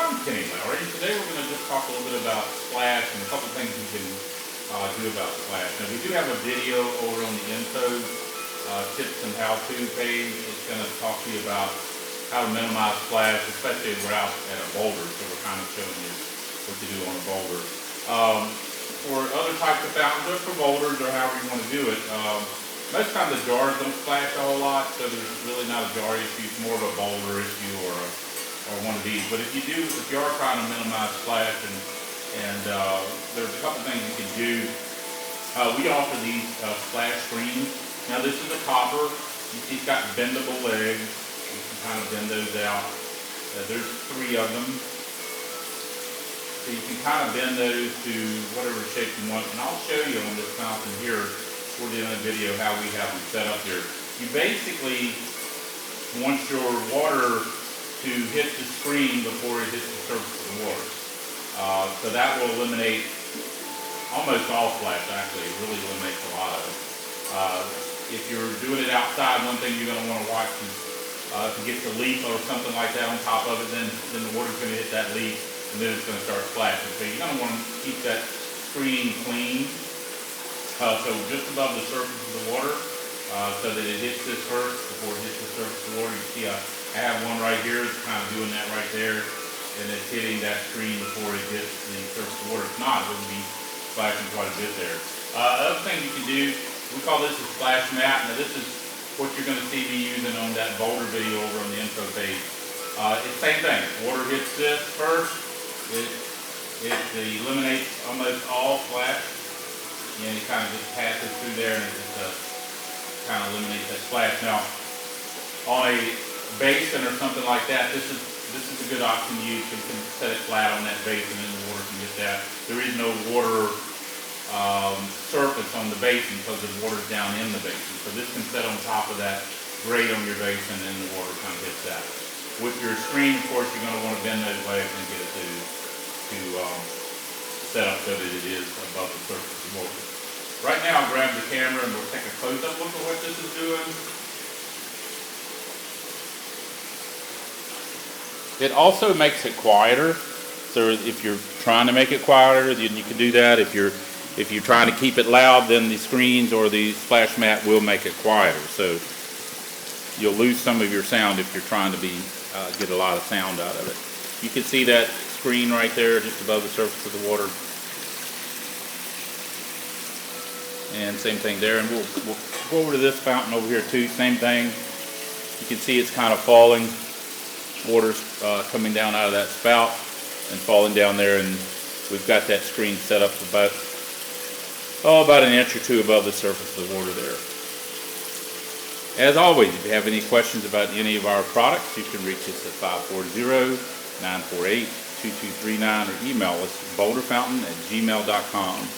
I'm Kenny Lowry. Today we're going to just talk a little bit about Splash and a couple things you can do about Splash. Now we do have a video over on the Info tips and how-to page. It's going to talk to you about how to minimize Splash, especially if we're out at a boulder. So we're kind of showing you what to do on a boulder. For other types of fountains, or for boulders, or however you want to do it, most times the jars don't splash a whole lot, so there's really not a jar issue. It's more of a boulder issue or one of these. But if you are trying to minimize splash, and there's a couple things you can do. We offer these splash screens. Now this is a copper. You see it's got bendable legs. You can kind of bend those out. There's 3 of them. So you can kind of bend those to whatever shape you want. And I'll show you on this fountain here toward the end of the video how we have them set up here. You basically want your water to hit the screen before it hits the surface of the water. So that will eliminate almost all splash, actually. It really eliminates a lot of it. If you're doing it outside, one thing you're going to want to watch is if it gets a leaf or something like that on top of it, then the water's going to hit that leaf and then it's going to start splashing. So you're going to want to keep that screen clean. So just above the surface of the water, so that it hits this first before it hits the surface of the water. You see I have one right here. It's kind of doing that right there, and it's hitting that screen before it hits the surface of the water. If not, it would be splashing quite a bit there. Other thing you can do, we call this a splash mat. Now this is what you're going to see me using on that boulder video over on the info page. It's the same thing. Water hits this first. It eliminates almost all splash, and it kind of just passes through there, and it just kind of eliminates that splash. Now, on a basin or something like that, this is a good option to use. You can set it flat on that basin, and the water can get that. There is no water surface on the basin because the water's down in the basin. So this can set on top of that grate on your basin, and the water kind of hits that. With your screen, of course, you're going to want to bend those legs and get it to set up so that it is above the surface of the water. Right now, I'll grab the camera and we'll take a close-up look at what this is doing. It also makes it quieter. So if you're trying to make it quieter, then you can do that. If you're trying to keep it loud, then the screens or the splash mat will make it quieter. So you'll lose some of your sound if you're trying to get a lot of sound out of it. You can see that screen right there just above the surface of the water. And same thing there, and we'll go over to this fountain over here too, same thing. You can see it's kind of falling. Water's coming down out of that spout and falling down there, and we've got that screen set up about an inch or 2 above the surface of the water there. As always, if you have any questions about any of our products, you can reach us at 540-948-2239 or email us boulderfountain@gmail.com.